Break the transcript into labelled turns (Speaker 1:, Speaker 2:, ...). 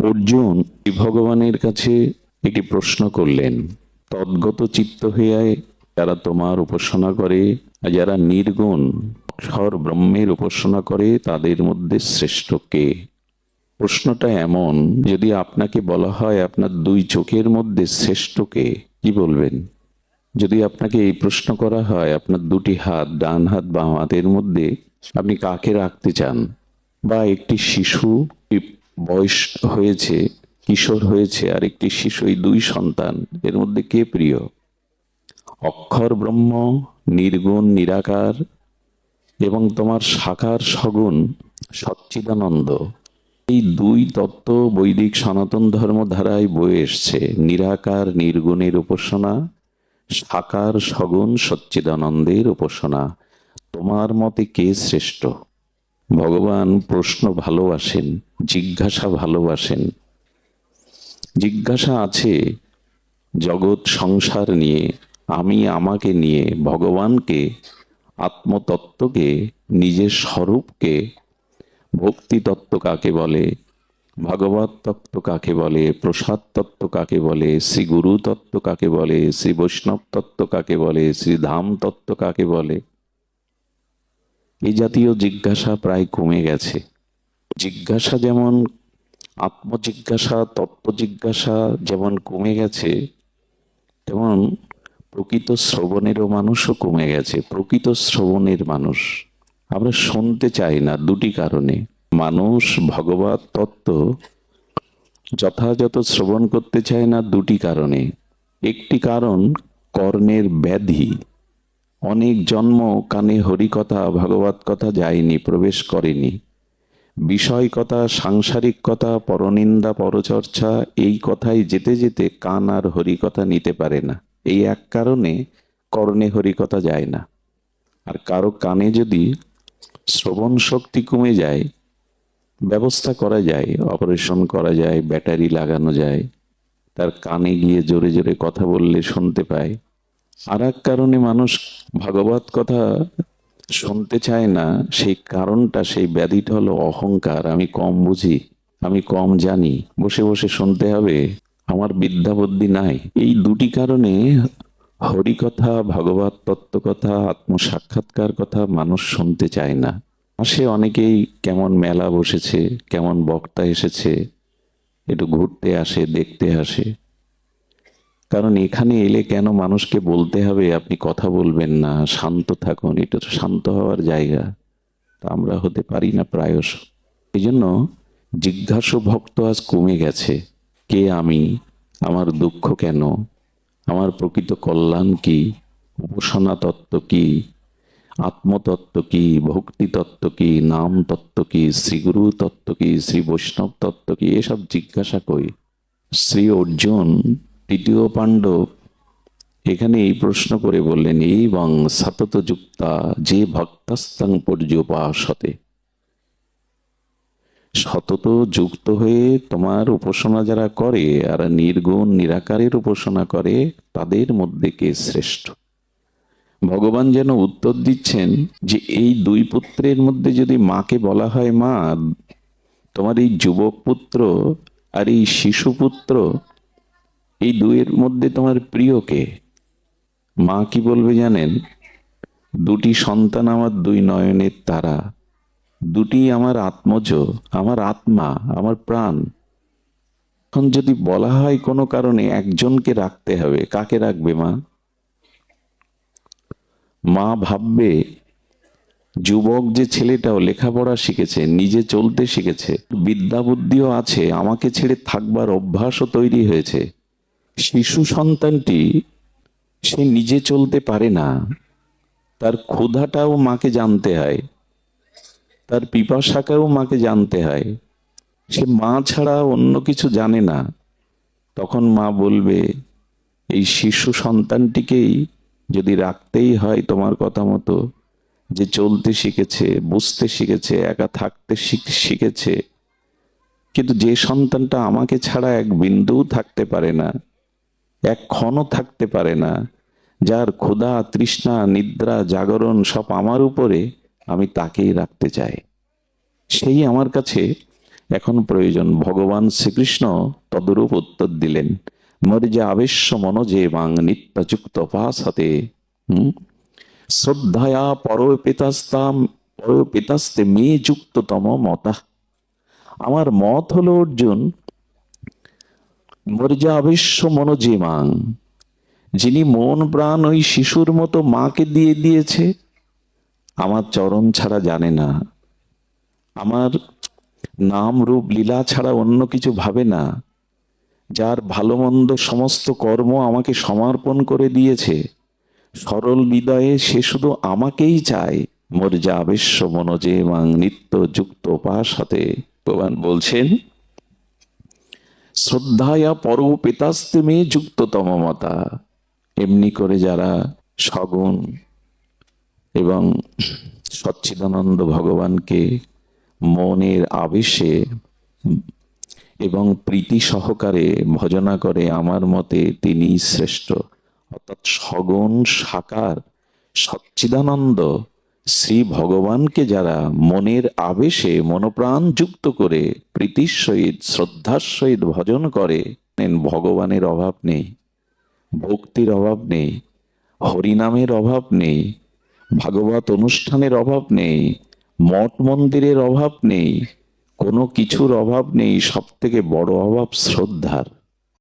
Speaker 1: অর্জুন ভগবানের কাছে একটি প্রশ্ন করলেন, তদ্গত চিত্ত হয়ে যারা তোমার উপাসনা করে আর যারা নির্গুণ অক্ষর ব্রহ্মের উপাসনা করে তাদের মধ্যে শ্রেষ্ঠ কে? প্রশ্নটা এমন, যদি আপনাকে বলা হয় আপনার দুই চোখের মধ্যে শ্রেষ্ঠ কে, কি বলবেন? যদি আপনাকে এই প্রশ্ন করা হয় আপনার দুটি হাত, ডান হাত বাম হাতের মধ্যে আপনি কাকে রাখতে চান, বা একটি শিশু বয়স হয়েছে, কিশোর হয়েছে, আর একটি শিশু, এই দুই সন্তান, এর মধ্যে কে প্রিয়? অক্ষর ব্রহ্ম, নির্গুণ নিরাকার এবং তোমার সাকার সগুণ সচ্চিদানন্দ, এই দুই তত্ত্ব বৈদিক সনাতন ধর্ম ধারায় বয়ে এসছে। নিরাকার নির্গুণের উপাসনা, সাকার সগুণ সচ্চিদানন্দের উপাসনা। তোমার মতে কে শ্রেষ্ঠ? ভগবান প্রশ্ন ভালোবাসেন, জিজ্ঞাসা ভালোবাসেন। জিজ্ঞাসা আছে জগৎ সংসার নিয়ে, আমি আমাকে নিয়ে, ভগবানকে, আত্মতত্ত্বকে, নিজের স্বরূপকে, ভক্তি তত্ত্ব কাকে বলে, ভাগবত তত্ত্ব কাকে বলে, প্রসাদ তত্ত্ব কাকে বলে, শ্রী গুরু তত্ত্ব কাকে বলে, শ্রী বৈষ্ণব তত্ত্ব কাকে বলে, শ্রী ধাম তত্ত্ব কাকে বলে, এই জাতীয় জিজ্ঞাসা প্রায় কমে গেছে। জিজ্ঞাসা যেমন আত্মজিজ্ঞাসা, তত্ত্ব জিজ্ঞাসা যেমন কমে গেছে, তেমন প্রকৃত শ্রবণেরও মানুষও কমে গেছে। প্রকৃত শ্রবণের মানুষ আমরা শুনতে চাই না দুটি কারণে। মানুষ ভগবত তত্ত্ব যথাযথ শ্রবণ করতে চায় না দুটি কারণে। একটি কারণ কর্ণের ব্যাধি, অনেক জন্ম কানে হরিকথা ভাগবত কথা যায়নি, প্রবেশ করেনি। বিষয় কথা, সাংসারিক কথা, পরনিন্দা পরচর্চা, এই কথাই যেতে যেতে কান আর হরিকথা নিতে পারে না। এই এক কারণে কর্ণে হরিকথা যায় না। আর কারো কানে যদি শ্রবণ শক্তি কমে যায়, ব্যবস্থা করা যায়, অপারেশন করা যায়, ব্যাটারি লাগানো যায়, তার কানে গিয়ে জোরে জোরে কথা বললে শুনতে পায়। আর এক কারণে মানুষ ভাগবত কথা শুনতে চায় না, সেই কারণটা, সেই ব্যাধিটা হলো অহংকার। আমি কম বুঝি, আমি কম জানি, বসে বসে শুনতে হবে, আমার বিদ্যা বুদ্ধি নাই। এই দুটি কারণে হরিকথা, ভাগবত তত্ত্ব কথা, আত্মসাক্ষাৎকার কথা মানুষ শুনতে চায় না। আসে অনেকেই, কেমন মেলা বসেছে, কেমন বক্তা এসেছে, একটু ঘুরতে আসে, দেখতে আসে। কারণ এখানে এলে কেন মানুষকে বলতে হবে আপনি কথা বলবেন না, শান্ত থাকুন, এটা তো শান্ত হওয়ার জায়গা। তা আমরা হতে পারি না প্রায়শ। এই জন্য জিজ্ঞাসু ভক্ত আজ কমে গেছে। কে আমি, আমার দুঃখ কেন, আমার প্রকৃত কল্যাণ কি, উপাসনা তত্ত্ব কি, আত্মতত্ত্ব কি, ভক্তি তত্ত্ব কি, নাম তত্ত্ব কি, শ্রীগুরু তত্ত্ব কি, শ্রী বৈষ্ণব তত্ত্ব কি, এসব জিজ্ঞাসা কই। শ্রী অর্জুন তৃতীয় পাণ্ডব এখানে এই প্রশ্ন করে বললেন, এবং সতত যুক্তা যে ভক্তাস্তাং পর্যুপাসতে, সতত যুক্ত হয়ে তোমার উপাসনা যারা করে আর নির্গুণ নিরাকারের উপাসনা করে, তাদের মধ্যে কে শ্রেষ্ঠ? ভগবান যেন উত্তর দিচ্ছেন যে এই দুই পুত্রের মধ্যে যদি মাকে বলা হয়, মা তোমার এই যুবক পুত্র আর এই শিশু পুত্র, এই দুইয়ের মধ্যে তোমার প্রিয় কে? মা কি বলবে জানেন? দুটি সন্তান আমার দুই নয়নের তারা, দুটি আমার আত্মজ, আমার আত্মা, আমার প্রাণ। এখন যদি বলা হয় কোনো কারণে একজনকে রাখতে হবে, কাকে রাখবে মা? মা ভাববে যুবক যে ছেলেটাও লেখাপড়া শিখেছে, নিজে চলতে শিখেছে, বিদ্যা বুদ্ধিও আছে, আমাকে ছেড়ে থাকবার অভ্যাসও তৈরি হয়েছে। শিশু সন্তানটি সে নিজে চলতে পারে না, তার ক্ষুধাটাও মাকে জানতে হয়, তার পিপাসাকেও মাকে জানতে হয়, সে মা ছাড়া অন্য কিছু জানে না। তখন মা বলবে এই শিশু সন্তানটিকেই যদি রাখতেই হয় তোমার কথা মতো, যে চলতে শিখেছে, বুঝতে শিখেছে, একা থাকতে শিখেছে, কিন্তু যে সন্তানটা আমাকে ছাড়া এক বিন্দুও থাকতে পারে না, এক ক্ষণও থাকতে পারে না, যার ক্ষুধা তৃষ্ণা নিদ্রা জাগরণ সব আমার উপরে, আমি তাকেই রাখতে চাই। সেই আমার কাছে এখন প্রয়োজন। ভগবান শ্রীকৃষ্ণ তদরূপ উত্তর দিলেন, মর্যা আবেশ্য মনোজে মাং নিত্যযুক্ত পাশাতে শ্রদ্ধায়া পরপিতাস্তে মে যুক্ততম মতা। আমার মত হলো অর্জুন, মর্যা আবেশ্য মনোজে মাং, যিনি মন প্রাণ ওই শিশুর মতো মাকে দিয়ে দিয়েছে, আমার চরণ ছাড়া জানে না, আমার নাম রূপ লীলা ছাড়া অন্য কিছু ভাবে না, যার ভালো মন্দ সমস্ত কর্ম আমাকে সমর্পণ করে দিয়েছে, সরল হৃদয়ে সে শুধু আমাকেই চায়। মর্যা আবেশ্য মনোজে মাং নিত্য যুক্ত উপাসতে। ভগবান বলছেন, শ্রদ্ধায়া পরপিতাস্তে মে যুক্ততম মতা। এমনি করে যারা সগুণ এবং সচ্চিদানন্দ ভগবানকে মনের আবেশে এবং প্রীতি সহকারে ভজনা করে, আমার মতে তিনি শ্রেষ্ঠ। অর্থাৎ সগুণ সাকার সচ্চিদানন্দ শ্রী ভগবানকে যারা মনের আবেশে মনপ্রাণ যুক্ত করে প্রীতির সহিত শ্রদ্ধার সহিত ভজন করে, ভগবানের অভাব নেই, ভক্তির অভাব নেই, হরিনামের অভাব নেই, ভাগবত অনুষ্ঠানের অভাব নেই, মঠ মন্দিরের অভাব নেই, কোনো কিছুর অভাব নেই। সব থেকে বড় অভাব শ্রদ্ধার।